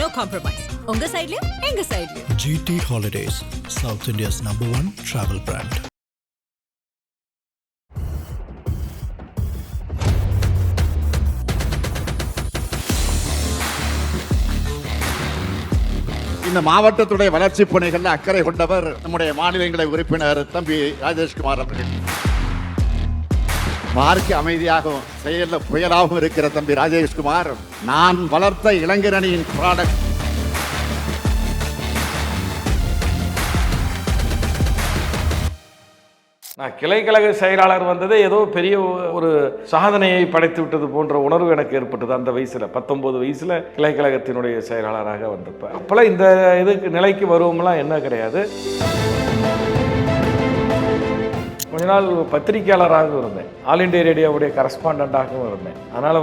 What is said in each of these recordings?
No compromise. உங்க சைடுலயும் எங்க சைடுலயும். GT Holidays, South India's #1 travel brand. இந்த மாவட்டத்துடைய வளர்ச்சி பணிகளில் அக்கறை கொண்டவர் நம்முடைய மாநிலங்களவை உறுப்பினர் தம்பி ராஜேஷ்குமார் அவர்கள். மார்க்கு அமைதியாகவும் செயலில் புயலாகவும் இருக்கிற தம்பி ராஜேஷ்குமார் நான் வளர்த்த இளைஞரணியின் ப்ராடக்ட். நான் கிளைக்கழக செயலாளர் வந்ததே ஏதோ பெரிய ஒரு சாதனையை படைத்து விட்டது போன்ற உணர்வு எனக்கு ஏற்பட்டது. அந்த வயசுல 19 வயசுல கிளைக்கழகத்தினுடைய செயலாளராக வந்தப்ப அப்பெல்லாம் இந்த இதுக்கு நிலைக்கு வருவோம்லாம் என்ன கிடையாது. கொஞ்ச நாள் பத்திரிகையாளராகவும் இருந்தேன், ஆல் இண்டியா ரேடியோவுடைய கரஸ்பாண்டாகவும் இருந்தேன். அதனால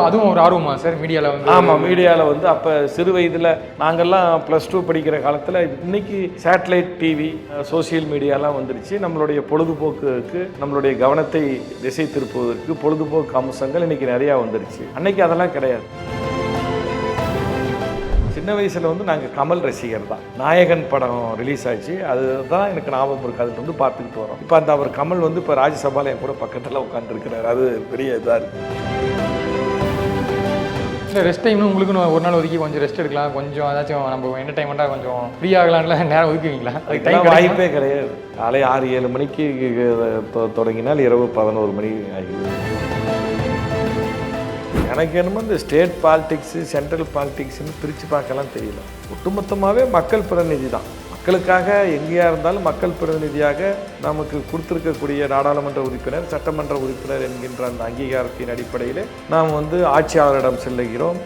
அதுவும் ஒரு ஆர்வமா சார் மீடியாவில் வந்து? ஆமாம், மீடியாவில் வந்து அப்போ சிறு வயதில் நாங்கள்லாம் +2 படிக்கிற காலத்தில் இன்னைக்கு சேட்டலைட் டிவி, சோசியல் மீடியாலாம் வந்துருச்சு. நம்மளுடைய பொழுதுபோக்குக்கு, நம்மளுடைய கவனத்தை திசை திருப்புவதற்கு பொழுதுபோக்கு அம்சங்கள் இன்னைக்கு நிறையா வந்துருச்சு. அன்னைக்கு அதெல்லாம் கிடையாது. சின்ன வயசில் வந்து நாங்கள் கமல் ரசிகர் தான். நாயகன் படம் ரிலீஸ் ஆச்சு, அதுதான் எனக்கு ஞாபகம் இருக்குது. அதில் வந்து பார்த்துக்கிட்டு வரோம். இப்போ அந்த அவர் கமல் வந்து இப்போ ராஜ்யசபாவில் என் கூட பக்கத்தில் உட்காந்துருக்கிறார். அது பெரிய இதாக இருக்குது. இல்லை ரெஸ்ட் டைம்னு உங்களுக்கு ஒரு நாள் ஒதுக்கி கொஞ்சம் ரெஸ்ட் எடுக்கலாம், கொஞ்சம் ஏதாச்சும் நம்ம என்டர்டைன்மெண்ட்டாக கொஞ்சம் ஃப்ரீ ஆகலாம்ல நேரம் ஒதுக்குவீங்களா? அதுக்கு வாய்ப்பே கிடையாது. காலை 6-7 மணிக்கு தொடங்கினால் இரவு 11 மணி ஆகிடுது. எனக்கு என்னமோ இந்த ஸ்டேட் பாலிடிக்ஸு, சென்ட்ரல் பாலிடிக்ஸ்னு பிரித்து பார்க்கலாம் தெரியல. ஒட்டுமொத்தமாகவே மக்கள் பிரதிநிதி தான். மக்களுக்காக எங்கேயா இருந்தாலும் மக்கள் பிரதிநிதியாக நமக்கு கொடுத்துருக்கக்கூடிய நாடாளுமன்ற உறுப்பினர், சட்டமன்ற உறுப்பினர் என்கின்ற அந்த அங்கீகாரத்தின் அடிப்படையில் நாம் வந்து ஆட்சியாளரிடம் செல்லுகிறோம்,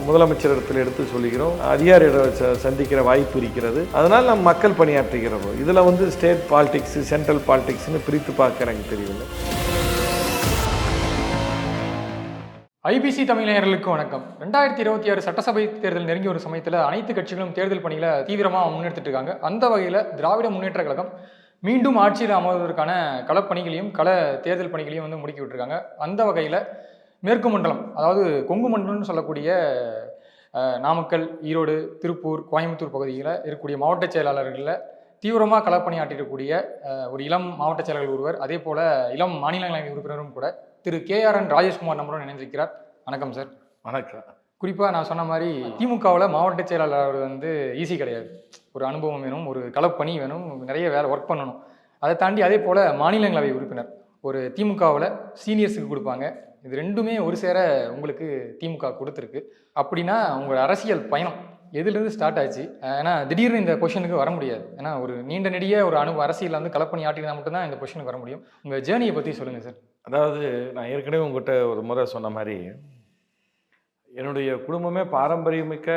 முதலமைச்சரிடத்தில் எடுத்து சொல்லுகிறோம், அதிகாரியிடம் சந்திக்கிற வாய்ப்பு இருக்கிறது. அதனால் நாம் மக்கள் பணியாற்றுகிறோம். இதில் வந்து ஸ்டேட் பாலிடிக்ஸு, சென்ட்ரல் பாலிடிக்ஸ்னு பிரித்து பார்க்க எனக்கு தெரியவில்லை. ஐபிசி தமிழ் நேயர்களுக்கு வணக்கம். 2026 சட்டசபை தேர்தல் நெருங்கி ஒரு சமயத்தில் அனைத்து கட்சிகளும் தேர்தல் பணிகளை தீவிரமாக முன்னெடுத்துட்டு இருக்காங்க. அந்த வகையில் திராவிட முன்னேற்ற கழகம் மீண்டும் ஆட்சியில் அமர்வதற்கான களப்பணிகளையும் தேர்தல் பணிகளையும் வந்து முடுக்கி விட்டுருக்காங்க. அந்த வகையில் மேற்கு மண்டலம், அதாவது கொங்கு மண்டலம்னு சொல்லக்கூடிய நாமக்கல், ஈரோடு, திருப்பூர், கோயம்புத்தூர் பகுதியில் இருக்கக்கூடிய மாவட்ட செயலாளர்களில் தீவிரமாக களப்பணியாற்றிருக்கக்கூடிய ஒரு இளம் மாவட்ட செயலாளர் ஒருவர், அதே போல் இளம் மாநிலங்களவை உறுப்பினரும் கூட திரு KRN ராஜேஷ்குமார் நம்மளுடன் இணைந்திருக்கிறார். வணக்கம் சார். வணக்கம். குறிப்பாக நான் சொன்ன மாதிரி திமுகவில் மாவட்ட செயலாளர் வந்து ஈஸி கிடையாது. ஒரு அனுபவம் வேணும், ஒரு களப்பணி வேணும், நிறைய வேலை ஒர்க் பண்ணணும். அதை தாண்டி அதே போல் மாநிலங்களவை உறுப்பினர் ஒரு திமுகவில் சீனியர்ஸுக்கு கொடுப்பாங்க. இது ரெண்டுமே ஒரு சேர உங்களுக்கு திமுக கொடுத்துருக்கு. அப்படின்னா உங்கள் அரசியல் பயணம் எதுலேருந்து ஸ்டார்ட் ஆச்சு? ஏன்னா திடீர்னு இந்த பொசிஷனுக்கு வர முடியாது. ஏன்னா ஒரு நீண்ட நெடிய ஒரு அரசியல் வந்து களப்பணி ஆட்டினா மட்டும்தான் இந்த பொசிஷனுக்கு வர முடியும். உங்கள் ஜேர்னியை பற்றி சொல்லுங்கள் சார். அதாவது நான் ஏற்கனவே உங்கள்கிட்ட ஒரு முறை சொன்ன மாதிரி என்னுடைய குடும்பமே பாரம்பரியமிக்க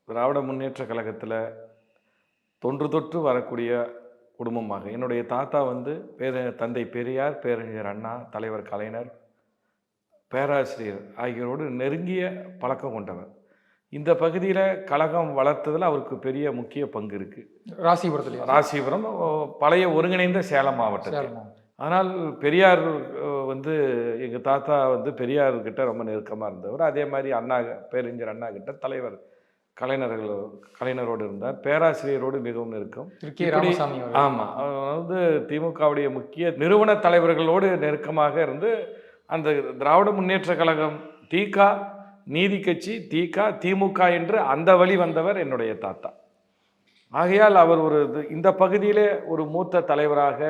திராவிட முன்னேற்ற கழகத்தில் தொன்று தொற்று வரக்கூடிய குடும்பமாக. என்னுடைய தாத்தா வந்து தந்தை பெரியார், பேரறிஞர் அண்ணா, தலைவர் கலைஞர், பேராசிரியர் ஆகியோரோடு நெருங்கிய பழக்கம் கொண்டவர். இந்த பகுதியில் கழகம் வளர்த்ததில் அவருக்கு பெரிய முக்கிய பங்கு இருக்குது. ராசிபுரம் பழைய ஒருங்கிணைந்த சேலம் மாவட்டத்தில். ஆனால் பெரியார் வந்து எங்கள் தாத்தா வந்து பெரியார்கிட்ட ரொம்ப நெருக்கமாக இருந்தவர். அதே மாதிரி பேரறிஞர் அண்ணா கிட்ட தலைவர் கலைஞரோடு இருந்தார். பேராசிரியரோடு மிகவும் நெருக்கம். ஆமாம், வந்து திமுகவுடைய முக்கிய நிறுவன தலைவர்களோடு நெருக்கமாக இருந்து அந்த திராவிட முன்னேற்ற கழகம் நீதி கட்சி திமுக என்று அந்த வழி வந்தவர் என்னுடைய தாத்தா. ஆகையால் அவர் இந்த பகுதியிலே ஒரு மூத்த தலைவராக,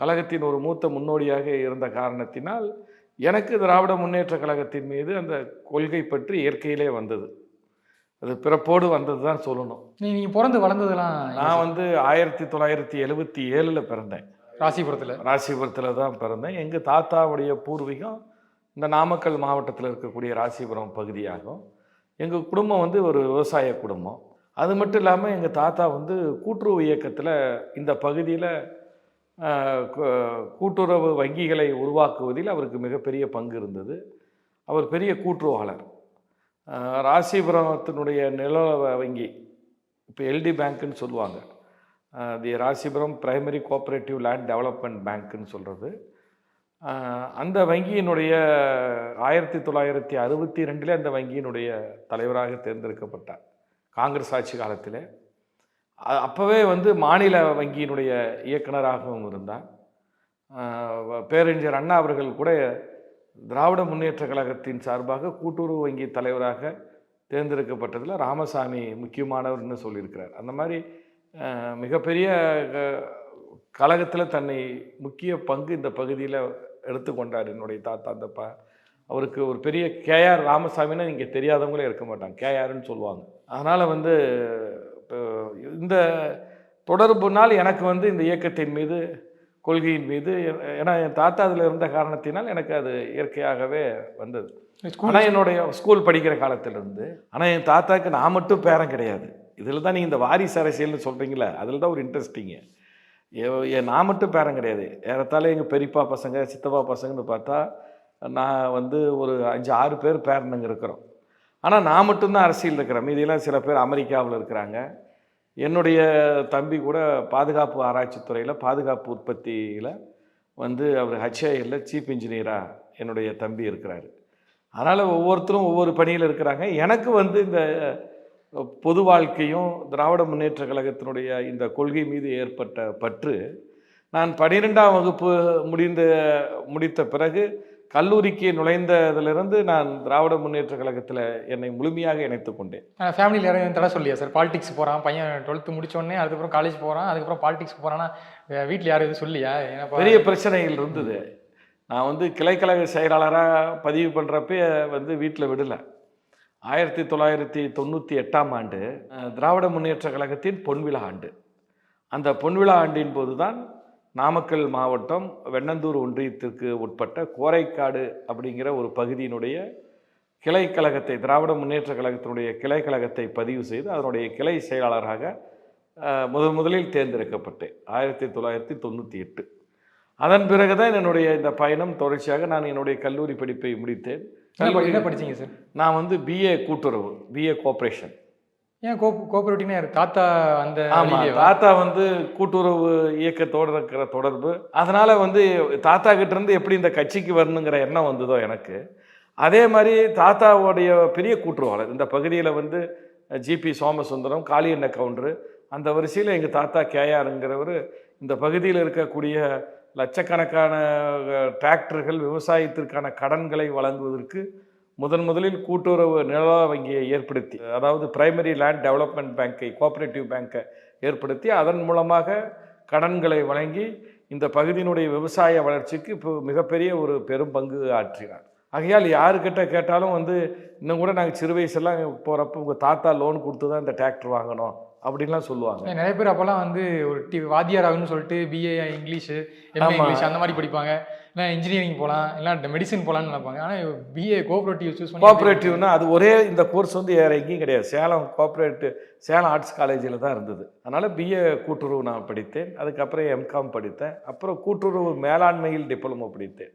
கழகத்தின் ஒரு மூத்த முன்னோடியாக இருந்த காரணத்தினால் எனக்கு திராவிட முன்னேற்ற கழகத்தின் மீது அந்த கொள்கை பற்றி இயற்கையிலே வந்தது. அது பிறப்போடு வந்தது தான் சொல்லணும். நீங்கள் பிறந்து வளர்ந்ததெல்லாம்? நான் வந்து 1977 பிறந்தேன். ராசிபுரத்தில் தான் பிறந்தேன். எங்கள் தாத்தாவுடைய பூர்வீகம் இந்த நாமக்கல் மாவட்டத்தில் இருக்கக்கூடிய ராசிபுரம் பகுதியாகும். எங்கள் குடும்பம் வந்து ஒரு விவசாய குடும்பம். அது மட்டும் இல்லாமல் எங்கள் தாத்தா வந்து கூட்டுறவு இயக்கத்தில் இந்த பகுதியில் கூட்டுறவு வங்கிகளை உருவாக்குவதில் அவருக்கு மிகப்பெரிய பங்கு இருந்தது. அவர் பெரிய கூட்டுறவாளர். ராசிபுரத்தினுடைய நில வங்கி, இப்போ LD பேங்க்குன்னு சொல்லுவாங்க, the Rasipuram primary cooperative land development பேங்க்குன்னு சொல்கிறது. அந்த வங்கியினுடைய 1962 அந்த வங்கியினுடைய தலைவராக தேர்ந்தெடுக்கப்பட்டார் காங்கிரஸ் ஆட்சி காலத்தில். அப்போவே வந்து மாநில வங்கியினுடைய இயக்குனராகவும் இருந்தார். பேரறிஞர் அண்ணா அவர்கள் கூட திராவிட முன்னேற்ற கழகத்தின் சார்பாக கூட்டுறவு வங்கி தலைவராக தேர்ந்தெடுக்கப்பட்டதில் ராமசாமி முக்கியமானவர்னு சொல்லியிருக்கிறார். அந்த மாதிரி மிகப்பெரிய கழகத்தில் தன்னை முக்கிய பங்கு இந்த பகுதியில் எடுத்துக்கொண்டார் என்னுடைய தாத்தா. அந்த அவருக்கு ஒரு பெரிய கேஆர் ராமசாமின்னு இங்கே தெரியாதவங்களே இருக்க மாட்டாங்க, கேஆர்னு சொல்லுவாங்க. அதனால் வந்து இந்த தொடர்புனால் எனக்கு வந்து இந்த இயக்கத்தின் மீது, கொள்கையின் மீது, ஏன்னா என் தாத்தா அதில் இருந்த காரணத்தினால் எனக்கு அது இயற்கையாகவே வந்தது. ஆனால் என்னுடைய ஸ்கூல் படிக்கிற காலத்திலிருந்து. ஆனால் என் தாத்தாவுக்கு நான் மட்டும் பேரன் கிடையாது. இதில் தான் நீங்கள் இந்த வாரிசு அரசியல்னு சொல்கிறீங்களே, அதில் தான் ஒரு இன்ட்ரெஸ்டிங்கு. நான் மட்டும் பேரன் கிடையாது. ஏறத்தாழ எங்கள் பெரியப்பா பசங்க, சித்தப்பா பசங்கன்னு பார்த்தா நான் வந்து ஒரு 5-6 பேர் பேரனுங்க இருக்கிறோம். ஆனால் நான் மட்டும்தான் அரசியல் இருக்கிறேன். மீதியெல்லாம் சில பேர் அமெரிக்காவில் இருக்கிறாங்க. என்னுடைய தம்பி கூட பாதுகாப்பு ஆராய்ச்சித்துறையில் பாதுகாப்பு உற்பத்தியில் வந்து அவர் HAL சீஃப் இன்ஜினியராக என்னுடைய தம்பி இருக்கிறார். அதனால் ஒவ்வொருத்தரும் ஒவ்வொரு பணியில் இருக்கிறாங்க. எனக்கு வந்து இந்த பொது வாழ்க்கையும் திராவிட முன்னேற்ற கழகத்தினுடைய இந்த கொள்கை மீது ஏற்பட்ட பற்று, நான் 12ஆம் வகுப்பு முடித்த பிறகு கல்லூரிக்கு நுழைந்ததிலிருந்து நான் திராவிட முன்னேற்ற கழகத்தில் என்னை முழுமையாக இணைத்து கொண்டேன். ஃபேமிலியில் யாரும் தடை சொல்லியா சார்? பாலிடிக்ஸ் போகிறான் பையன், 12th முடிச்சோடனே அதுக்கப்புறம் காலேஜ் போகிறான், அதுக்கப்புறம் பாலிடிக்ஸ் போகிறான்னா வீட்டில் யாரும் எதுவும் சொல்லியா? பெரிய பிரச்சனைகள் இருந்தது. நான் வந்து கிளைக்கழக செயலாளராக பதிவு பண்ணுறப்ப வந்து வீட்டில் விடலை. 1998ஆம் ஆண்டு திராவிட முன்னேற்ற கழகத்தின் பொன்விழா ஆண்டு. அந்த பொன்விழா ஆண்டின் போது தான் நாமக்கல் மாவட்டம் வெண்ணந்தூர் ஒன்றியத்திற்கு உட்பட்ட கோரைக்காடு அப்படிங்கிற ஒரு பகுதியினுடைய கிளைக்கழகத்தை, திராவிட முன்னேற்ற கழகத்தினுடைய கிளைக்கழகத்தை பதிவு செய்து அதனுடைய கிளை செயலாளராக முதலில் தேர்ந்தெடுக்கப்பட்டேன் 1998. அதன் பிறகுதான் என்னுடைய இந்த பயணம் தொடர்ச்சியாக நான் என்னுடைய கல்லூரி படிப்பை முடித்தேன். என்ன படிச்சீங்க சார்? நான் வந்து BA கூட்டுறவு, BA கோஆப்ரேஷன். ஏன் கோஆபரேட்டிவ்னா தாத்தா அந்த? ஆமாம், தாத்தா வந்து கூட்டுறவு இயக்கத்தோடு இருக்கிற தொடர்பு. அதனால் வந்து தாத்தா கிட்டேருந்து எப்படி இந்த கட்சிக்கு வரணுங்கிற எண்ணம் வந்ததோ எனக்கு, அதே மாதிரி தாத்தாவுடைய பெரிய கூட்டுறவாளர் இந்த பகுதியில் வந்து GP சோமசுந்தரம், காளியண்ண கவுண்டரு, அந்த வரிசையில் எங்கள் தாத்தா கேஆருங்கிறவர் இந்த பகுதியில் இருக்கக்கூடிய லட்சக்கணக்கான டிராக்டர்கள், விவசாயத்திற்கான கடன்களை வழங்குவதற்கு முதலில் கூட்டுறவு நில வங்கியை ஏற்படுத்தி, அதாவது பிரைமரி லேண்ட் டெவலப்மெண்ட் பேங்கை, கோஆபரேட்டிவ் பேங்கை ஏற்படுத்தி அதன் மூலமாக கடன்களை வழங்கி இந்த பகுதியினுடைய விவசாய வளர்ச்சிக்கு இப்போ மிகப்பெரிய ஒரு பெரும் பங்கு ஆற்றினார். ஆகையால் யாருக்கிட்ட கேட்டாலும் வந்து இன்னும் கூட நாங்கள் சிறு வயசெல்லாம் போகிறப்ப உங்கள் தாத்தா லோன் கொடுத்து தான் இந்த டிராக்டர் வாங்கணும் அப்படின்லாம் சொல்லுவாங்க. நிறைய பேர் அப்போல்லாம் வந்து ஒரு வாத்தியார் ஆகுன்னு சொல்லிட்டு BA இங்கிலீஷு, MA இங்கிலீஷ் அந்த மாதிரி படிப்பாங்க, இல்லை இன்ஜினியரிங் போகலாம், இல்லை மெடிசன் போகலான்னு நினைப்பாங்க. ஆனால் BA கோஆபரேட்டிவ் சூஸ் பண்ணி, கோஆபரேட்டிவ்னா அது ஒரே இந்த கோர்ஸ் வந்து வேறு எங்கேயும் கிடையாது, சேலம் ஆர்ட்ஸ் காலேஜில் தான் இருந்தது. அதனால் BA கூட்டுறவு நான் படித்தேன். அதுக்கப்புறம் MCOM படித்தேன். அப்புறம் கூட்டுறவு மேலாண்மையில் டிப்ளமோ படித்தேன்.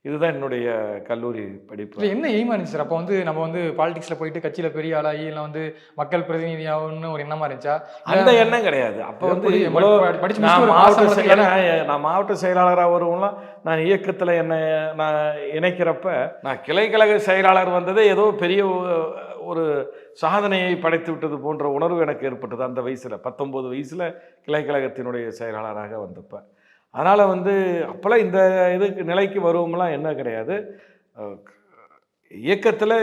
இதுதான் என்னுடைய கல்லூரி படிப்பு. இல்லை என்ன எய்மா இருந்துச்சு சார்? அப்போ வந்து நம்ம வந்து பாலிடிக்ஸில் போயிட்டு கட்சியில் பெரிய ஆளாகி இல்லை வந்து மக்கள் பிரதிநிதியாகணும்னு ஒரு எண்ணமாக இருந்துச்சா? அந்த எண்ணம் கிடையாது. அப்போ வந்து நான் மாவட்ட செயலாளராக வருவோம்லாம், நான் இயக்கத்தில் நான் இணைக்கிறப்ப நான் கிளைக்கழக செயலாளர் வந்ததே ஏதோ பெரிய ஒரு சாதனையை படைத்து விட்டது போன்ற உணர்வு எனக்கு ஏற்பட்டது அந்த வயசில். 19 வயசில் கிளைக்கழகத்தினுடைய செயலாளராக வந்தப்போ. அதனால் வந்து அப்போல்லாம் இந்த இதுக்கு நிலைக்கு வருவோம்லாம் என்ன கிடையாது. இயக்கத்தில்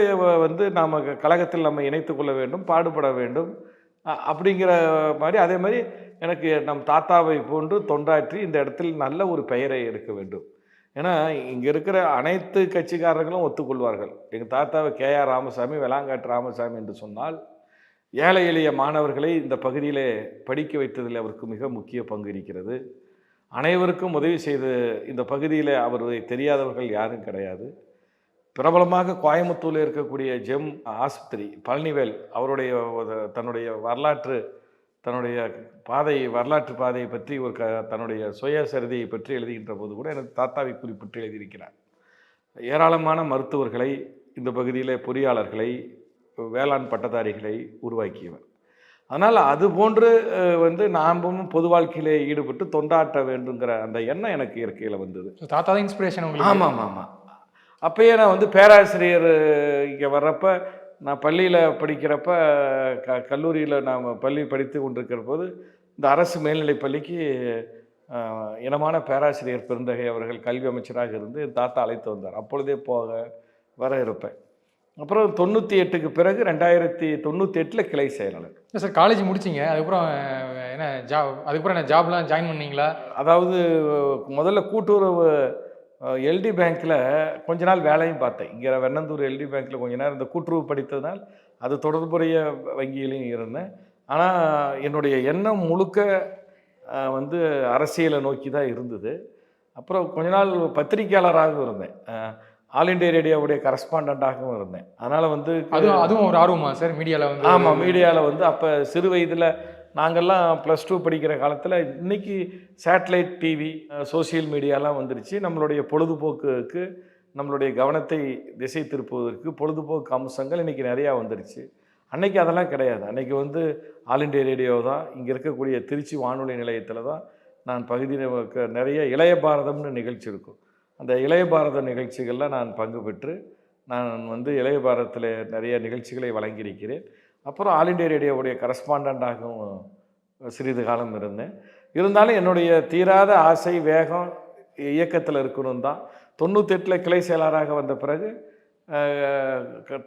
வந்து நாம் கழகத்தில் நம்ம இணைத்து கொள்ள வேண்டும், பாடுபட வேண்டும் அப்படிங்கிற மாதிரி. அதே மாதிரி எனக்கு நம் தாத்தாவை போன்று தொண்டாற்றி இந்த இடத்தில் நல்ல ஒரு பெயரை எடுக்க வேண்டும். ஏன்னா இங்கே இருக்கிற அனைத்து கட்சிக்காரர்களும் ஒத்துக்கொள்வார்கள். எங்கள் தாத்தாவை KR ராமசாமி, வெளாங்காட்டு ராமசாமி என்று சொன்னால் ஏழை எளிய மாணவர்களை இந்த பகுதியிலே படிக்க வைத்ததில் அவருக்கு மிக முக்கிய பங்கு இருக்கிறது. அனைவருக்கும் உதவி செய்து இந்த பகுதியில் அவரை தெரியாதவர்கள் யாரும் கிடையாது. பிரபலமாக கோயம்புத்தூரில் இருக்கக்கூடிய ஜெம் ஆஸ்பத்திரி பழனிவேல் அவருடைய தன்னுடைய வரலாற்று பாதையை பற்றி ஒரு தன்னுடைய சுயசரிதையை பற்றி எழுதுகின்ற போது கூட எனக்கு தாத்தாவை குறிப்பிட்டு எழுதியிருக்கிறார். ஏராளமான மருத்துவர்களை இந்த பகுதியில், பொறியாளர்களை, வேளாண் பட்டதாரிகளை உருவாக்கியவர். அதனால் அது போன்று வந்து நாமும் பொது வாழ்க்கையிலே ஈடுபட்டு தொண்டாற்ற வேண்டுங்கிற அந்த எண்ணம் எனக்கு இயற்கையில் வந்தது. தாத்தா தான் இன்ஸ்பிரேஷன் உங்களுக்கு? ஆமாம் ஆமாம். அப்பயே நான் வந்து பேராசிரியர் இங்கே வர்றப்ப, நான் பள்ளியில் படிக்கிறப்ப, கல்லூரியில் நாம் பள்ளி படித்து கொண்டிருக்கிற போது இந்த அரசு மேல்நிலைப் பள்ளிக்கு இனமான பேராசிரியர் பெருந்தகை அவர்கள் கல்வி அமைச்சராக இருந்து தாத்தா அழைத்து வந்தார். அப்பொழுதே வர இருப்பேன். அப்புறம் 98க்கு பிறகு 2098 கிளை செயலாளர். சார் காலேஜ் முடிச்சிங்க, அதுக்கப்புறம் என்ன அதுக்கப்புறம் என்ன ஜாப்லாம் ஜாயின் பண்ணீங்களா? அதாவது முதல்ல கூட்டுறவு எல்டி பேங்க்கில் கொஞ்ச நாள் வேலையும் பார்த்தேன். இங்கே வெண்ணந்தூர் எல்டி பேங்க்கில் கொஞ்ச நேரம் இந்த கூட்டுறவு படித்ததுனால் அது தொடர்புடைய வங்கியிலையும் இருந்தேன். ஆனால் என்னுடைய எண்ணம் முழுக்க வந்து அரசியலை நோக்கி தான் இருந்தது. அப்புறம் கொஞ்ச நாள் பத்திரிகையாளராகவும் இருந்தேன். ஆல் இண்டியா ரேடியோவுடைய கரஸ்பாண்டாகவும் இருந்தேன். அதனால் வந்து அதுவும் ஒரு ஆர்வமா சார் மீடியாவில் வந்து? ஆமாம், மீடியாவில் வந்து அப்போ சிறு வயதில் நாங்கள்லாம் +2 படிக்கிற காலத்தில் இன்றைக்கி சேட்டலைட் டிவி, சோசியல் மீடியாலாம் வந்துருச்சு. நம்மளுடைய பொழுதுபோக்குக்கு, நம்மளுடைய கவனத்தை திசை திருப்புவதற்கு பொழுதுபோக்கு அம்சங்கள் இன்றைக்கி நிறையா வந்துருச்சு. அன்றைக்கி அதெல்லாம் கிடையாது. அன்றைக்கி வந்து ஆல் இண்டியா ரேடியோ தான், இங்கே இருக்கக்கூடிய திருச்சி வானொலி நிலையத்தில் தான் நான் பகுதியில் நிறைய இளைய பாரதம்னு நிகழ்ச்சி இருக்கும். அந்த இளைய பாரத நிகழ்ச்சிகளில் நான் பங்கு பெற்று நான் வந்து இளைய பாரதத்தில் நிறைய நிகழ்ச்சிகளை வழங்கியிருக்கிறேன். அப்புறம் ஆல் இண்டியா ரேடியோவுடைய கரஸ்பாண்டாகவும் சிறிது காலம் இருந்தேன். இருந்தாலும் என்னுடைய தீராத ஆசை, வேகம் இயக்கத்தில் இருக்கணும் தான். 98 கிளை செயலாளராக வந்த பிறகு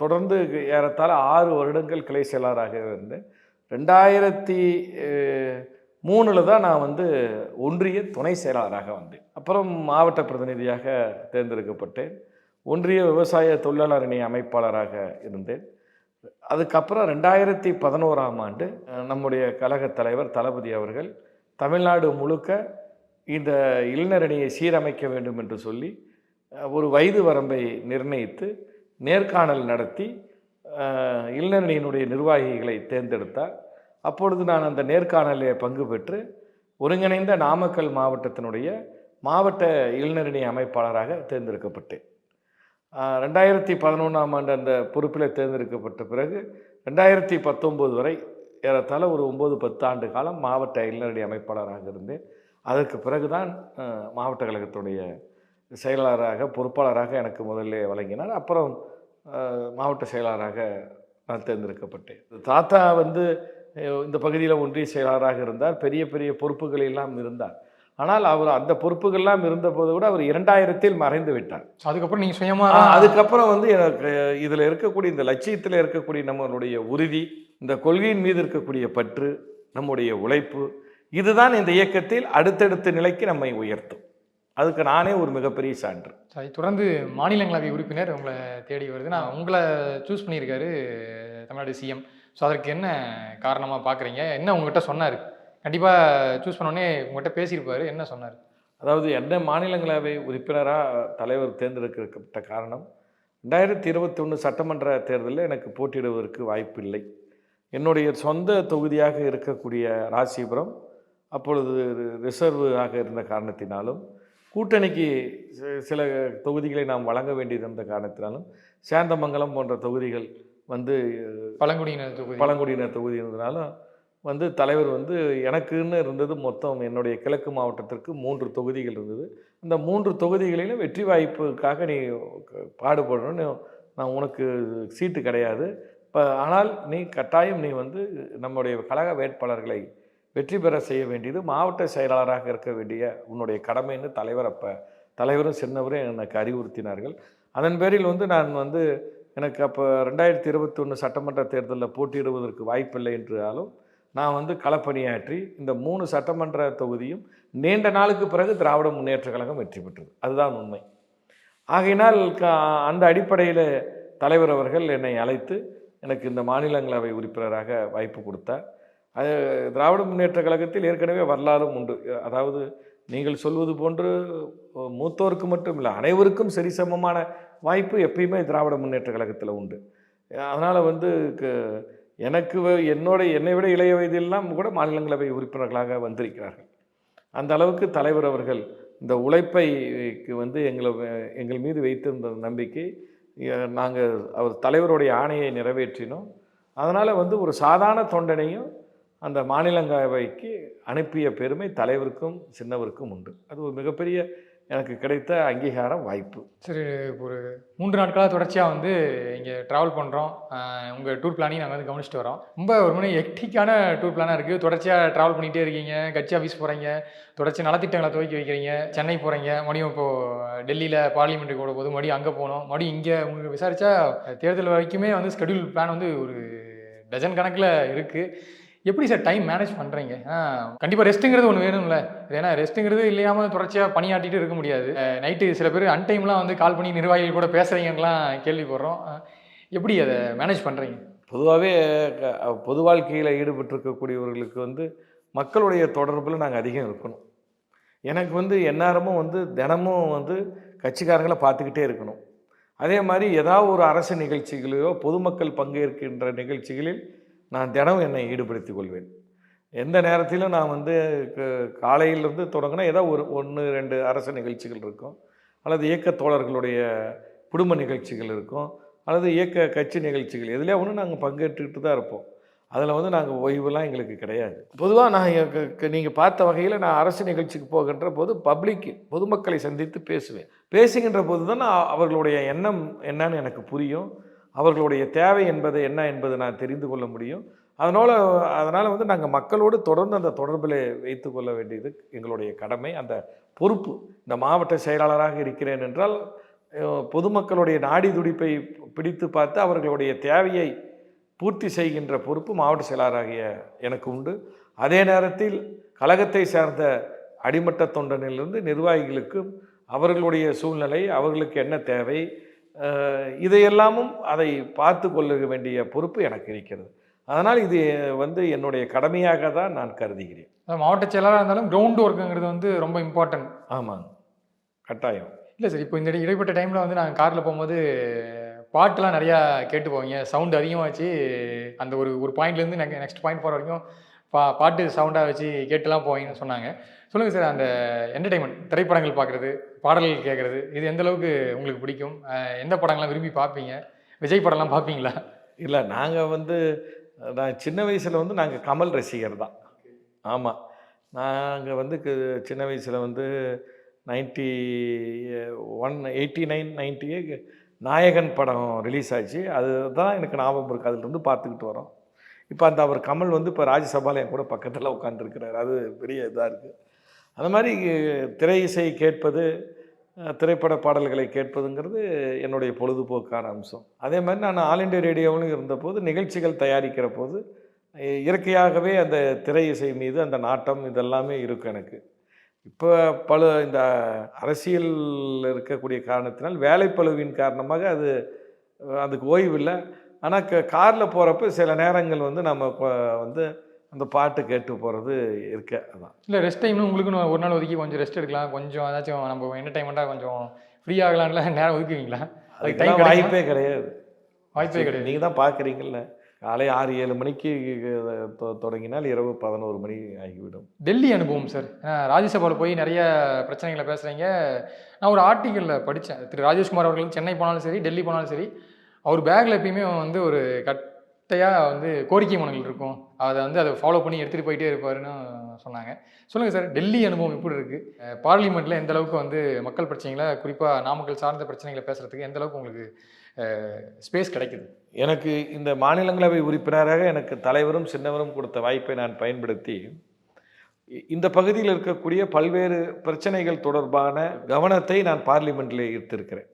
தொடர்ந்து ஏறத்தாழ 6 வருடங்கள் கிளை செயலாளராக இருந்தேன். 2003 தான் நான் வந்து ஒன்றிய துணை செயலாளராக வந்தேன். அப்புறம் மாவட்ட பிரதிநிதியாக தேர்ந்தெடுக்கப்பட்டேன். ஒன்றிய விவசாய தொழிலாளர் அணி அமைப்பாளராக இருந்தேன். அதுக்கப்புறம் 2011ஆம் ஆண்டு நம்முடைய கழகத் தலைவர் தளபதி அவர்கள் தமிழ்நாடு முழுக்க இந்த இளைஞர் அணியை சீரமைக்க வேண்டும் என்று சொல்லி ஒரு வயது வரம்பை நிர்ணயித்து நேர்காணல் நடத்தி இளைஞர் அணியினுடைய நிர்வாகிகளை தேர்ந்தெடுத்தார். அப்பொழுது நான் அந்த நேர்காணலில் பங்கு பெற்று ஒருங்கிணைந்த நாமக்கல் மாவட்டத்தினுடைய மாவட்ட இளைஞர் அணி அமைப்பாளராக தேர்ந்தெடுக்கப்பட்டேன். 2011ஆம் ஆண்டு அந்த பொறுப்பில் தேர்ந்தெடுக்கப்பட்ட பிறகு 2019 வரை ஏறத்தாழ ஒரு 9-10 ஆண்டு காலம் மாவட்ட இளைஞர் அணி அமைப்பாளராக இருந்தேன். அதற்கு பிறகுதான் மாவட்ட கழகத்துடைய செயலாளராக, பொறுப்பாளராக எனக்கு முதல்ல வழங்கினார். அப்புறம் மாவட்ட செயலாளராக நான் தேர்ந்தெடுக்கப்பட்டேன். தாத்தா வந்து இந்த பகுதியில் ஒன்றிய செயலாளராக இருந்தார். பெரிய பெரிய பொறுப்புகளெல்லாம் இருந்தார். ஆனால் அவர் அந்த பொறுப்புகள்லாம் இருந்தபோது கூட அவர் 2000 மறைந்து விட்டார். அதுக்கப்புறம் நீங்கள் சுயமா அதுக்கப்புறம் வந்து எனக்கு இதில் இருக்கக்கூடிய இந்த லட்சியத்தில் இருக்கக்கூடிய நம்மளுடைய உறுதி, இந்த கொள்கையின் மீது இருக்கக்கூடிய பற்று, நம்முடைய உழைப்பு, இதுதான் இந்த இயக்கத்தில் அடுத்தடுத்த நிலைக்கு நம்மை உயர்த்தும். அதுக்கு நானே ஒரு மிகப்பெரிய சான்று. தொடர்ந்து மாநிலங்களவை உறுப்பினர் உங்களை தேடி வருது. நான் உங்களை சூஸ் பண்ணியிருக்காரு தமிழ்நாடு சிஎம். ஸோ அதற்கு என்ன காரணமாக பார்க்குறீங்க? என்ன உங்கள்கிட்ட சொன்னார்? கண்டிப்பாக சூஸ் பண்ணோடனே உங்கள்கிட்ட பேசியிருப்பார். என்ன சொன்னார்? அதாவது என்ன மாநிலங்களவை உறுப்பினராக தலைவர் தேர்ந்தெடுக்கப்பட்ட காரணம், 2021 சட்டமன்ற தேர்தலில் எனக்கு போட்டியிடுவதற்கு வாய்ப்பு இல்லை. என்னுடைய சொந்த தொகுதியாக இருக்கக்கூடிய ராசிபுரம் அப்பொழுது ரிசர்வ் ஆக இருந்த காரணத்தினாலும், கூட்டணிக்கு சில தொகுதிகளை நாம் வழங்க வேண்டியிருந்த காரணத்தினாலும், சேந்தமங்கலம் போன்ற தொகுதிகள் வந்து பழங்குடியினர் தொகுதி இருந்தனாலும் வந்து தலைவர் வந்து எனக்குன்னு இருந்தது மொத்தம் என்னுடைய கிழக்கு மாவட்டத்திற்கு 3 தொகுதிகள் இருந்தது. இந்த 3 தொகுதிகளிலும் வெற்றி வாய்ப்புக்காக நீ பாடுபடணும்னு, நான் உனக்கு சீட்டு கிடையாது, ஆனால் நீ கட்டாயம் நீ வந்து நம்முடைய கழக வேட்பாளர்களை வெற்றி பெற செய்ய வேண்டியது மாவட்ட செயலாளராக இருக்க வேண்டிய உன்னுடைய கடமைன்னு தலைவரும் சின்னவரும் எனக்கு அறிவுறுத்தினார்கள். அதன் பேரில் வந்து நான் வந்து எனக்கு அப்போ 2021 சட்டமன்ற தேர்தலில் போட்டியிடுவதற்கு வாய்ப்பில்லை என்றாலும் நான் வந்து களப்பணியாற்றி இந்த 3 சட்டமன்ற தொகுதியும் நீண்ட நாளுக்கு பிறகு திராவிட முன்னேற்ற கழகம் வெற்றி பெற்றது. அதுதான் உண்மை. ஆகையினால் அந்த அடிப்படையில் தலைவர் அவர்கள் என்னை அழைத்து எனக்கு இந்த மாநிலங்களவை உறுப்பினராக வாய்ப்பு கொடுத்தார். அது திராவிட முன்னேற்ற கழகத்தில் ஏற்கனவே வரலாறும் உண்டு. அதாவது நீங்கள் சொல்வது போன்று மூத்தோருக்கு மட்டும் இல்லை, அனைவருக்கும் சரிசமமான வாய்ப்பு எப்பயுமே திராவிட முன்னேற்ற கழகத்தில் உண்டு. அதனால் வந்து எனக்கு என்னை விட இளைய வயதிலெல்லாம் கூட மாநிலங்களவை உறுப்பினர்களாக வந்திருக்கிறார்கள். அந்த அளவுக்கு தலைவர் அவர்கள் இந்த உழைப்பைக்கு வந்து எங்கள் மீது வைத்திருந்த நம்பிக்கை, நாங்கள் அவர் தலைவருடைய ஆணையை நிறைவேற்றினோம். அதனால் வந்து ஒரு சாதாரண தொண்டனையும் அந்த மாநிலங்களவைக்கு அனுப்பிய பெருமை தலைவருக்கும் சின்னவருக்கும் உண்டு. அது ஒரு மிகப்பெரிய எனக்கு கிடைத்த அங்கீகாரம், வாய்ப்பு. சரி, ஒரு 3 நாட்களாக தொடர்ச்சியாக வந்து இங்கே ட்ராவல் பண்ணுறோம். உங்கள் டூர் பிளானையும் நாங்கள் வந்து கவனிச்சுட்டு வரோம். ரொம்ப ஒரு மணி ஹெக்டிக்கான டூர் பிளானாக இருக்குது. தொடர்ச்சியாக ட்ராவல் பண்ணிகிட்டே இருக்கீங்க. கட்சி ஆஃபீஸ் போகிறீங்க, தொடர்ச்சி நலத்திட்டங்களை துவக்கி வைக்கிறீங்க, சென்னை போகிறீங்க, மறுபடியும் இப்போது டெல்லியில் பார்லிமெண்ட்டுக்கு கூட போது மறுபடியும் அங்கே போகணும், மறுபடியும் இங்கே உங்களுக்கு விசாரித்தா தேர்தல் வரைக்குமே வந்து ஸ்கெடியூல் பிளான் வந்து ஒரு டஜன் கணக்கில் இருக்குது. எப்படி சார் டைம் மேனேஜ் பண்ணுறீங்க? கண்டிப்பாக ரெஸ்ட்டுங்கிறது ஒன்று வேணும்ல. ஏன்னா ரெஸ்ட்டுங்கிறது இல்லையாமல் தொடர்ச்சியாக பணியாற்றிட்டு இருக்க முடியாது. நைட்டு சில பேர் அன்டைம்லாம் வந்து கால் பண்ணி நிர்வாகிகள் கூட பேசுகிறீங்கலாம் கேள்விப்படுறோம். எப்படி அதை மேனேஜ் பண்ணுறீங்க? பொதுவாகவே பொது வாழ்க்கையில் ஈடுபட்டிருக்கக்கூடியவர்களுக்கு வந்து மக்களுடைய தொடர்பில் நாங்கள் அதிகம் இருக்கணும். எனக்கு வந்து எந்நேரமும் வந்து தினமும் வந்து கட்சிக்காரங்களை பார்த்துக்கிட்டே இருக்கணும். அதே மாதிரி ஏதாவது ஒரு அரசு நிகழ்ச்சிகளையோ பொதுமக்கள் பங்கேற்கின்ற நிகழ்ச்சிகளில் நான் தினமும் என்னை ஈடுபடுத்திக் கொள்வேன். எந்த நேரத்திலும் நான் வந்து காலையிலேருந்து தொடங்கினா ஏதோ 1-2 அரசு நிகழ்ச்சிகள் இருக்கும், அல்லது இயக்க தோழர்களுடைய குடும்ப நிகழ்ச்சிகள் இருக்கும், அல்லது இயக்க கட்சி நிகழ்ச்சிகள் எதுலேயே ஒன்று நாங்கள் பங்கேற்றுக்கிட்டு தான் இருப்போம். அதில் வந்து நாங்கள் ஓய்வுலாம் எங்களுக்கு கிடையாது. பொதுவாக நான் நீங்கள் பார்த்த வகையில் நான் அரசு நிகழ்ச்சிக்கு போகின்ற போது பொதுமக்களை சந்தித்து பேசுவேன். பேசுகின்ற போது தான் அவர்களுடைய எண்ணம் என்னன்னு எனக்கு புரியும், அவர்களுடைய தேவை என்பது என்ன என்பது நான் தெரிந்து கொள்ள முடியும். அதனால் வந்து நாங்கள் மக்களோடு தொடர்ந்து அந்த தொடர்பில் வைத்து கொள்ள வேண்டியது எங்களுடைய கடமை, அந்த பொறுப்பு. இந்த மாவட்ட செயலாளராக இருக்கிறேன் என்றால் பொதுமக்களுடைய நாடி துடிப்பை பிடித்து பார்த்து அவர்களுடைய தேவையை பூர்த்தி செய்கின்ற பொறுப்பு மாவட்ட செயலாளராகிய எனக்கு உண்டு. அதே நேரத்தில் கழகத்தை சார்ந்த அடிமட்ட தொண்டனிலிருந்து நிர்வாகிகளுக்கும் அவர்களுடைய சூழ்நிலை, அவர்களுக்கு என்ன தேவை, இதையெல்லாமும் அதை பார்த்து கொள்ள வேண்டிய பொறுப்பு எனக்கு இருக்கிறது. அதனால் இது வந்து என்னுடைய கடமையாக தான் நான் கருதுகிறேன். மாவட்ட செயலாளராக இருந்தாலும் கிரவுண்ட் ஒர்க்குங்கிறது வந்து ரொம்ப இம்பார்ட்டன்ட். ஆமாங்க, கட்டாயம். இல்லை சார், இப்போ இந்த இடைப்பட்ட டைமில் வந்து நாங்கள் காரில் போகும்போது பாட்டெலாம் நிறையா கேட்டு போவீங்க, சவுண்டு அதிகமாக வச்சு அந்த ஒரு பாயிண்ட்லேருந்து நெக்ஸ்ட் பாயிண்ட் போகிற வரைக்கும் பாட்டு சவுண்டாக வச்சு கேட்டுலாம் போவீங்கன்னு சொன்னாங்க. சொல்லுங்கள் சார், அந்த என்டர்டெயின்மெண்ட் திரைப்படங்கள் பார்க்குறது, பாடல்கள் கேட்குறது, இது எந்த அளவுக்கு உங்களுக்கு பிடிக்கும்? எந்த படங்கள்லாம் விரும்பி பார்ப்பீங்க? விஜய் படம்லாம் பார்ப்பீங்களா? இல்லை, நான் சின்ன வயசில் வந்து நாங்கள் கமல் ரசிகர் தான். ஆமாம், நாங்கள் வந்து சின்ன வயசில் வந்து 89-90 நாயகன் படம் ரிலீஸ் ஆச்சு. அதுதான் எனக்கு ஞாபகம் இருக்குது. அதிலிருந்து பார்த்துக்கிட்டு வரோம். இப்போ அவர் கமல் வந்து இப்போ ராஜ்யசபாவில் என் கூட பக்கத்தில் உட்காந்துருக்கிறார். அது பெரிய இதாக இருக்குது. அந்த மாதிரி திரை இசை கேட்பது, திரைப்பட பாடல்களை கேட்பதுங்கிறது என்னுடைய பொழுதுபோக்கான அம்சம். அதே மாதிரி நான் ஆல் இண்டியா ரேடியோவிலும் இருந்தபோது நிகழ்ச்சிகள் தயாரிக்கிற போது இயற்கையாகவே அந்த திரை இசை மீது அந்த நாட்டம் இதெல்லாமே இருக்கும் எனக்கு. இப்போ இந்த அரசியல் இருக்கக்கூடிய காரணத்தினால் வேலைப்பளுவின் காரணமாக அதுக்கு ஓய்வு இல்லை. ஆனால் காரில் போகிறப்ப சில நேரங்கள் வந்து நம்ம வந்து அந்த பாட்டு கேட்டு போகிறது இருக்க. அதான். இல்லை, ரெஸ்ட் டைம்னு உங்களுக்குன்னு ஒரு நாள் ஒதுக்கி கொஞ்சம் ரெஸ்ட் எடுக்கலாம், கொஞ்சம் ஏதாச்சும் நம்ம என்டர்டைன்மெண்ட்டாக கொஞ்சம் ஃப்ரீ ஆகலாம்ல நேரம் ஒதுக்குவீங்களா? அதுக்கு டைம் வாய்ப்பே கிடையாது. வாய்ப்பே கிடையாது. நீங்கள் தான் பார்க்குறீங்கல்ல, காலை 6-7 மணிக்கு தொடங்கினால் இரவு 11 மணி ஆகிவிடும். டெல்லி அனுபவம் சார், ராஜ்யசபாவில் போய் நிறைய பிரச்சனைகளை பேசுகிறீங்க. நான் ஒரு ஆர்டிக்கலில் படித்தேன், திரு ராஜேஷ்குமார் அவர்கள் சென்னை போனாலும் சரி, டெல்லி போனாலும் சரி, அவர் பேக்கில் எப்பயுமே வந்து ஒரு கட்டையாக வந்து கோரிக்கை மனுகள் இருக்கும், அதை ஃபாலோ பண்ணி எடுத்துகிட்டு போயிட்டே இருப்பாருன்னு சொன்னாங்க. சொல்லுங்கள் சார், டெல்லி அனுபவம் எப்படி இருக்குது? பார்லிமெண்ட்டில் எந்த அளவுக்கு வந்து மக்கள் பிரச்சனைகளை, குறிப்பாக நாமக்கல் சார்ந்த பிரச்சனைகளை பேசுகிறதுக்கு எந்த அளவுக்கு உங்களுக்கு ஸ்பேஸ் கிடைக்குது? எனக்கு இந்த மாநிலங்களவை உறுப்பினராக எனக்கு தலைவரும் சின்னவரும் கொடுத்த வாய்ப்பை நான் பயன்படுத்தி இந்த பகுதியில் இருக்கக்கூடிய பல்வேறு பிரச்சனைகள் தொடர்பான கவனத்தை நான் பார்லிமெண்ட்டில் ஈர்த்திருக்கிறேன்.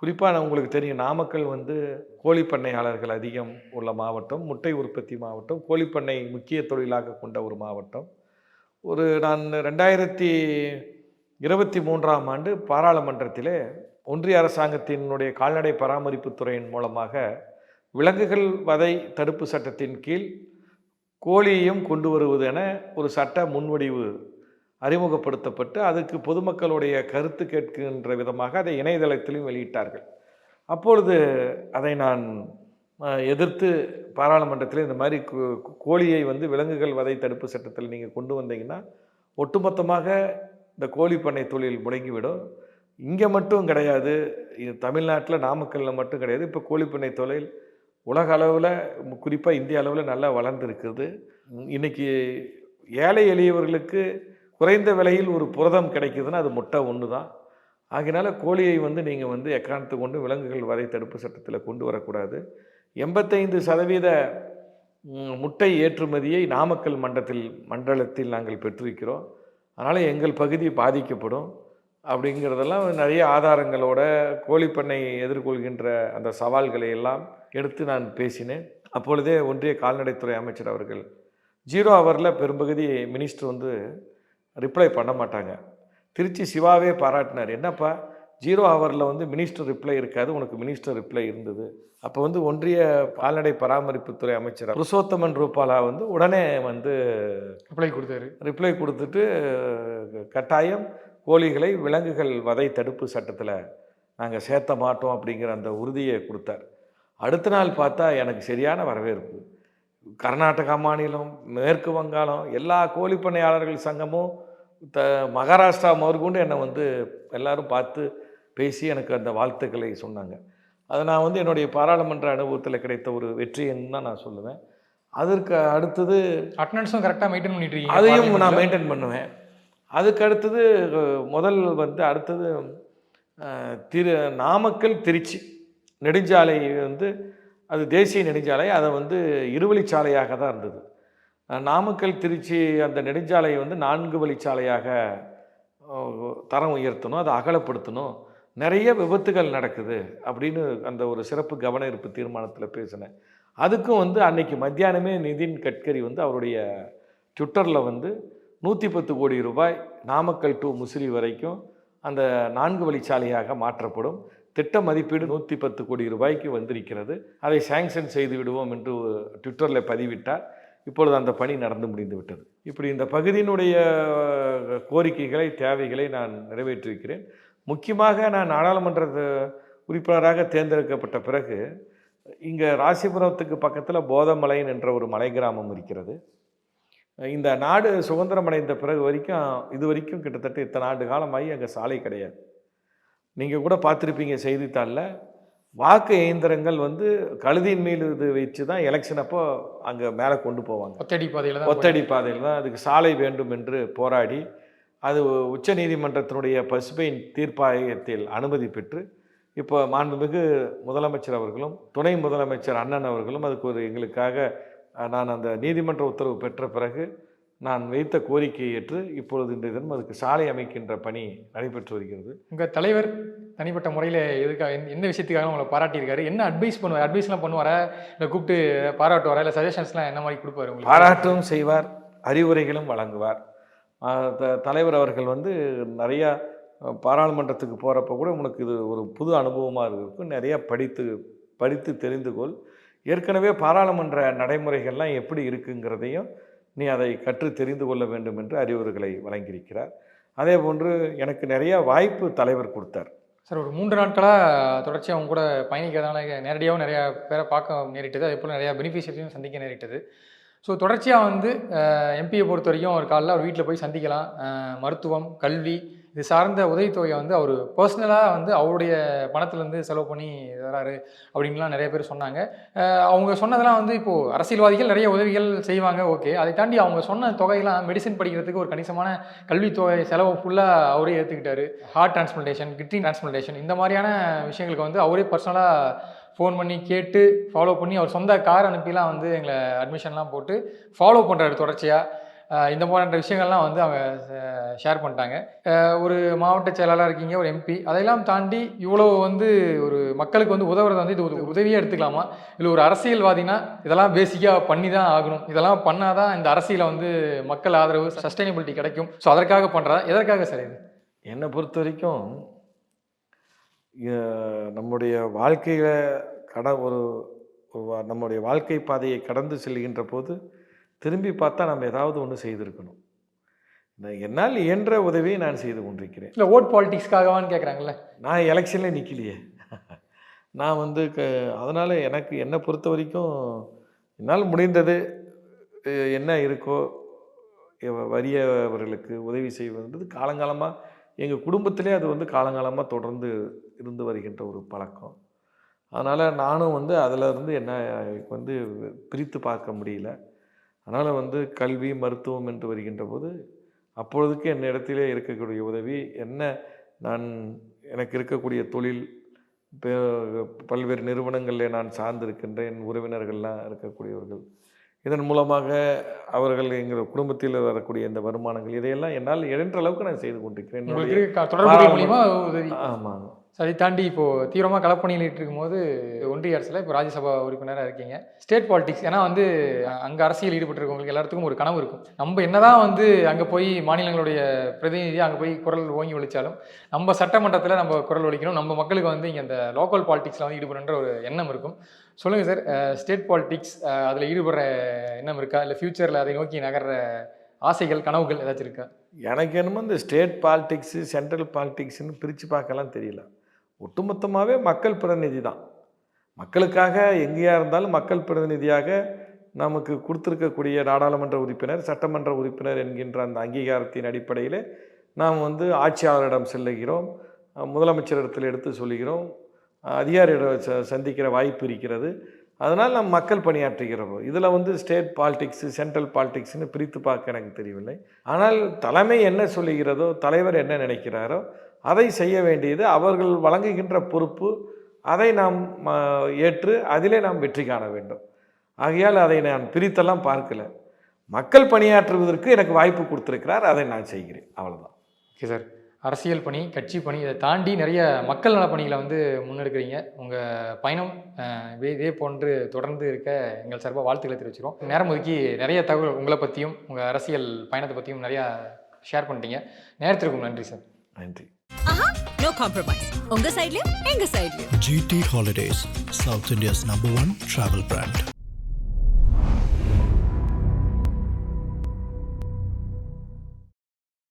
குறிப்பாக உங்களுக்கு தெரியும், நாமக்கல் வந்து கோழிப்பண்ணையாளர்கள் அதிகம் உள்ள மாவட்டம், முட்டை உற்பத்தி மாவட்டம், கோழிப்பண்ணை முக்கிய தொழிலாக கொண்ட ஒரு மாவட்டம். நான் 2023ஆம் ஆண்டு பாராளுமன்றத்திலே ஒன்றிய அரசாங்கத்தினுடைய கால்நடை பராமரிப்பு துறையின் மூலமாக விலங்குகள் வதை தடுப்பு சட்டத்தின் கீழ் கோழியையும் கொண்டு வருவது என ஒரு சட்ட முன்வடிவு அறிமுகப்படுத்தப்பட்டு அதுக்கு பொதுமக்களுடைய கருத்து கேட்கின்ற விதமாக அதை இணையதளத்திலும் வெளியிட்டார்கள். அப்பொழுது அதை நான் எதிர்த்து பாராளுமன்றத்தில் இந்த மாதிரி கோழியை வந்து விலங்குகள் வதை தடுப்பு சட்டத்தில் நீங்கள் கொண்டு வந்தீங்கன்னா ஒட்டுமொத்தமாக இந்த கோழி பண்ணை தொழில் முடங்கிவிடும். இங்கே மட்டும் கிடையாது, தமிழ்நாட்டில் நாமக்கல்லில் மட்டும் கிடையாது, இப்போ கோழிப்பண்ணை தொழில் உலக அளவில் குறிப்பாக இந்திய அளவில் நல்லா வளர்ந்துருக்குது. இன்றைக்கி ஏழை எளியவர்களுக்கு குறைந்த விலையில் ஒரு புரதம் கிடைக்குதுன்னா அது முட்டை ஒன்று தான். ஆகையினால கோழியை நீங்கள் எக்காரணத்தை கொண்டு விலங்குகள் வரை தடுப்பு சட்டத்தில் கொண்டு வரக்கூடாது. 85% முட்டை ஏற்றுமதியை நாமக்கல் மண்டலத்தில் நாங்கள் பெற்றிருக்கிறோம். அதனால் எங்கள் பகுதி பாதிக்கப்படும் அப்படிங்கிறதெல்லாம் நிறைய ஆதாரங்களோட கோழிப்பண்ணை எதிர்கொள்கின்ற அந்த சவால்களை எல்லாம் எடுத்து நான் பேசினேன். அப்பொழுதே ஒன்றிய கால்நடைத்துறை அமைச்சர் அவர்கள் 0 ஹவரில் பெரும்பகுதி மினிஸ்டர் ரிப்ளை பண்ண மாட்டாங்க. திருச்சி சிவாவே பாராட்டினார். என்னப்பா 0 ஹவரில் மினிஸ்டர் ரிப்ளை இருக்காது, உனக்கு மினிஸ்டர் ரிப்ளை இருந்தது. அப்போ ஒன்றிய கால்நடை பராமரிப்புத்துறை அமைச்சர் புருஷோத்தமன் ரூபாலா உடனே ரிப்ளை கொடுத்துட்டு கட்டாயம் கோழிகளை விலங்குகள் வதை தடுப்பு சட்டத்தில் நாங்கள் சேர்த்த மாட்டோம் அப்படிங்கிற அந்த உறுதியை கொடுத்தார். அடுத்த நாள் பார்த்தா எனக்கு சரியான வரவேற்பு. கர்நாடகா மாநிலம், மேற்கு வங்காளம், எல்லா கோழிப்பண்ணையாளர்கள் சங்கமும் மகாராஷ்டிரா முதற்கொண்டு என்னை எல்லாரும் பார்த்து பேசி எனக்கு அந்த வாழ்த்துக்களை சொன்னாங்க. அதை நான் என்னுடைய பாராளுமன்ற அனுபவத்தில் கிடைத்த ஒரு வெற்றின்னு தான் நான் சொல்லுவேன். அதற்கு அடுத்தது அட்டெண்டன்ஸும் கரெக்டாக மெயின்டைன் பண்ணிட்டு இருக்கீங்க. அதையும் நான் மெயின்டைன் பண்ணுவேன். அதுக்கு அடுத்தது அடுத்தது நாமக்கல் திருச்சி நெடுஞ்சாலை அது தேசிய நெடுஞ்சாலை. அதை இருவழிச்சாலையாக தான் இருந்தது. நாமக்கல் திருச்சி அந்த நெடுஞ்சாலை 4 வழிச்சாலையாக தரம் உயர்த்தணும், அதை அகலப்படுத்தணும், நிறைய விபத்துகள் நடக்குது அப்படின்னு அந்த ஒரு சிறப்பு கவன ஈர்ப்பு தீர்மானத்தில் பேசினேன். அதுக்கும் அன்னைக்கு மத்தியானமே நிதின் கட்கரி அவருடைய ட்விட்டரில் 110 கோடி ரூபாய் நாமக்கல் டு முசிறி வரைக்கும் அந்த 4 வழிச்சாலையாக மாற்றப்படும், திட்ட மதிப்பீடு 110 கோடி ரூபாய்க்கு வந்திருக்கிறது, அதை சாங்ஷன் செய்து விடுவோம் என்று ட்விட்டரில் பதிவிட்டார். இப்பொழுது அந்த பணி நடந்து முடிந்து விட்டது. இப்படி இந்த பகுதியினுடைய கோரிக்கைகளை, தேவைகளை நான் நிறைவேற்றியிருக்கிறேன். முக்கியமாக நான் நாடாளுமன்ற உறுப்பினராக தேர்ந்தெடுக்கப்பட்ட பிறகு இங்கே ராசிபுரத்துக்கு பக்கத்தில் போதமலைன் என்ற ஒரு மலை கிராமம் இருக்கிறது. இந்த நாடு சுதந்திரம் அடைந்த பிறகு இது வரைக்கும் கிட்டத்தட்ட இத்தனை ஆண்டு காலமாகி அங்கே சாலை கிடையாது. நீங்கள் கூட பார்த்துருப்பீங்க செய்தித்தாளில், வாக்கு இயந்திரங்கள் கழுதியின் மீது இது வச்சு தான் எலெக்ஷன் அப்போ அங்கே மேலே கொண்டு போவாங்க. ஒத்தடி பாதையில் தான் அதுக்கு சாலை வேண்டும் என்று போராடி அது உச்ச நீதிமன்றத்தினுடைய பசுமை தீர்ப்பாயத்தில் அனுமதி பெற்று இப்போ மாண்புமிகு முதலமைச்சர் அவர்களும் துணை முதலமைச்சர் அண்ணன் அவர்களும் அதுக்கு எங்களுக்காக நான் அந்த நீதிமன்ற உத்தரவு பெற்ற பிறகு நான் வைத்த கோரிக்கையை ஏற்று இப்பொழுது இந்த தினம் அதுக்கு சாலை அமைக்கின்ற பணி நடைபெற்று வருகிறது. உங்கள் தலைவர் தனிப்பட்ட முறையில் எதுக்காக எந்த விஷயத்துக்காக உங்களை பாராட்டியிருக்காரு? என்ன அட்வைஸ்லாம் பண்ணுவாரா? இல்லை கூப்பிட்டு பாராட்டுவாரா? இல்லை சஜஷன்ஸ்லாம் என்ன மாதிரி கொடுப்பாரு? பாராட்டும் செய்வார், அறிவுரைகளும் வழங்குவார். தலைவர் அவர்கள் நிறையா பாராளுமன்றத்துக்கு போகிறப்ப கூட உனக்கு இது ஒரு புது அனுபவமாக இருக்கும், நிறையா படித்து தெரிந்து கொள், ஏற்கனவே பாராளுமன்ற நடைமுறைகள்லாம் எப்படி இருக்குங்கிறதையும் நீ அதை கற்று தெரிந்து கொள்ள வேண்டும் என்று அறிவுரைகளை வழங்கியிருக்கிறார். அதே போன்று எனக்கு நிறையா வாய்ப்பு தலைவர் கொடுத்தார். சார், ஒரு 3 நாட்களாக தொடர்ச்சியாக அவங்க கூட பயணிக்கிறதுனால நேரடியாகவும் நிறையா பேரை பார்க்க நேரிட்டது, அதே போல் நிறையா பெனிஃபிஷியரியும் சந்திக்க நேரிட்டது. ஸோ தொடர்ச்சியாக எம்பியை பொறுத்த வரைக்கும் ஒரு காலையில் அவர் வீட்டில் போய் சந்திக்கலாம். மருத்துவம், கல்வி இது சார்ந்த உதவித்தொகையை அவர் பர்சனலாக அவருடைய பணத்துலேருந்து செலவு பண்ணி வராரு அப்படின்லாம் நிறைய பேர் சொன்னாங்க. அவங்க சொன்னதெல்லாம் இப்போது அரசியல்வாதிகள் நிறைய உதவிகள் செய்வாங்க, ஓகே. அதை தாண்டி அவங்க சொன்ன தொகையெல்லாம் மெடிசன் படிக்கிறதுக்கு ஒரு கணிசமான கல்வித்தொகை செலவு ஃபுல்லாக அவரே ஏற்றுக்கிட்டாரு. ஹார்ட் டிரான்ஸ்பிளான்டேஷன், கிட்னி டிரான்ஸ்பிளான்டேஷன் இந்த மாதிரியான விஷயங்களுக்கு அவரே பர்சனலாக ஃபோன் பண்ணி கேட்டு ஃபாலோ பண்ணி அவர் சொந்த கார் அனுப்பிலாம் எங்களை அட்மிஷன்லாம் போட்டு ஃபாலோ பண்ணுறாரு தொடர்ச்சியாக. இந்த மாதிரியான விஷயங்கள்லாம் அவங்க ஷேர் பண்ணிட்டாங்க. ஒரு மாவட்ட செயலாளர் இருக்கீங்க, ஒரு எம்பி, அதையெல்லாம் தாண்டி இவ்வளோ ஒரு மக்களுக்கு உதவுறது இது ஒரு உதவியாக எடுத்துக்கலாமா? இல்லை ஒரு அரசியல்வாதினா இதெல்லாம் பேசிக்காக பண்ணி தான் ஆகணும், இதெல்லாம் பண்ணால் தான் இந்த அரசியலை மக்கள் ஆதரவு, சஸ்டைனபிலிட்டி கிடைக்கும், ஸோ அதற்காக பண்ணுறதா? எதற்காக சார் இது? என்னை பொறுத்த வரைக்கும் நம்முடைய வாழ்க்கையில் நம்முடைய வாழ்க்கை பாதையை கடந்து செல்கின்ற போது திரும்பி பார்த்தா நம்ம ஏதாவது ஒன்று செய்திருக்கணும். என்னால் இயன்ற உதவியை நான் செய்து கொண்டிருக்கிறேன். இல்லை ஓட் பாலிட்டிக்ஸ்க்காகவான்னு கேட்குறாங்கல்ல. நான் எலெக்ஷனில் நிற்கலையே. நான் அதனால் எனக்கு என்னை பொறுத்த வரைக்கும் என்னால் முடிந்தது என்ன இருக்கோ வறியவர்களுக்கு உதவி செய்வது காலங்காலமாக எங்கள் குடும்பத்திலே அது காலங்காலமாக தொடர்ந்து இருந்து வருகின்ற ஒரு பழக்கம். அதனால் நானும் வந்து அதில் இருந்து என்ன வந்து பிரித்து பார்க்க முடியல. அதனால் வந்து கல்வி மருத்துவம் என்று வருகின்ற போது அப்பொழுதுக்கு என் இடத்திலே இருக்கக்கூடிய உதவி என்ன, நான் எனக்கு இருக்கக்கூடிய தொழில் பல்வேறு நிறுவனங்களில் நான் சார்ந்திருக்கின்ற என் உறவினர்கள்லாம் இருக்கக்கூடியவர்கள், இதன் மூலமாக அவர்கள் எங்கள் குடும்பத்தில் வரக்கூடிய இந்த வருமானங்கள் இதையெல்லாம் என்னால் இயன்ற அளவுக்கு நான் செய்து கொண்டிருக்கிறேன். உங்களுக்கு தொடர்புகள் மூலியமா உதவி. ஆமாங்க. அதை தாண்டி இப்போது தீவிரமாக களப்பணியில் இருக்கும்போது ஒன்றிய அரசில் இப்போ ராஜ்யசபா உறுப்பினராக இருக்கீங்க. ஸ்டேட் பாலிடிக்ஸ், ஏன்னா வந்து அங்கே அரசியல் ஈடுபட்டிருக்கவங்களுக்கு எல்லாத்துக்கும் ஒரு கனவு இருக்கும். நம்ம என்னதான் வந்து அங்கே போய் மாநிலங்களுடைய பிரதிநிதியாக அங்கே போய் குரல் ஓங்கி ஒழிச்சாலும் நம்ம சட்டமன்றத்தில் நம்ம குரல் ஒழிக்கணும், நம்ம மக்களுக்கு வந்து இங்கே இந்த லோக்கல் பாலிடிக்ஸில் வந்து ஈடுபடுன்ற ஒரு எண்ணம் இருக்கும். சொல்லுங்கள் சார், ஸ்டேட் பாலிடிக்ஸ் அதில் ஈடுபடுற எண்ணம் இருக்கா, இல்லை ஃப்யூச்சரில் அதை நோக்கி நகர்ற ஆசைகள் கனவுகள் ஏதாச்சும் இருக்கா? எனக்கு என்னமோ இந்த ஸ்டேட் பாலிடிக்ஸு சென்ட்ரல் பாலிடிக்ஸ்னு பிரித்து பார்க்கலாம் தெரியல. ஒட்டுமொத்தமாகவே மக்கள் பிரதிநிதி தான். மக்களுக்காக எங்கேயா இருந்தாலும் மக்கள் பிரதிநிதியாக நமக்கு கொடுத்துருக்கக்கூடிய நாடாளுமன்ற உறுப்பினர், சட்டமன்ற உறுப்பினர் என்கின்ற அந்த அங்கீகாரத்தின் அடிப்படையில் நாம் வந்து ஆட்சியாளரிடம் செல்லுகிறோம், முதலமைச்சரிடத்தில் எடுத்து சொல்லுகிறோம், அதிகாரியிடம் சந்திக்கிற வாய்ப்பு இருக்கிறது. அதனால் நாம் மக்கள் பணியாற்றுகிறோம். இதில் வந்து ஸ்டேட் பாலிடிக்ஸு சென்ட்ரல் பாலிடிக்ஸ்னு பிரித்து பார்க்க எனக்கு தெரியவில்லை. ஆனால் தலைமை என்ன சொல்லுகிறதோ, தலைவர் என்ன நினைக்கிறாரோ அதை செய்ய வேண்டியது அவர்கள் வழங்குகின்ற பொறுப்பு. அதை நாம் ஏற்று அதிலே நாம் வெற்றி காண வேண்டும். ஆகையால் அதை நான் பிரித்தெல்லாம் பார்க்கல. மக்கள் பணியாற்றுவதற்கு எனக்கு வாய்ப்பு கொடுத்துருக்கிறார், அதை நான் செய்கிறேன், அவ்வளோதான். ஓகே சார், அரசியல் பணி, கட்சி பணி, இதை தாண்டி நிறைய மக்கள் நல பணிகளை வந்து முன்னெடுக்கிறீங்க. உங்கள் பயணம் இதே போன்று தொடர்ந்து இருக்க எங்கள் சார்பாக வாழ்த்துக்களை தெரிவிச்சிடும். நேரம் ஒதுக்கி நிறைய தகவல் உங்களை பற்றியும் உங்கள் அரசியல் பயணத்தை பற்றியும் நிறையா ஷேர் பண்ணிட்டீங்க. நேரத்திற்கும் நன்றி சார். நன்றி. No compromise. உங்க சைட்லயும் எங்க சைட்லயும். GT Holidays, South India's #1 travel brand.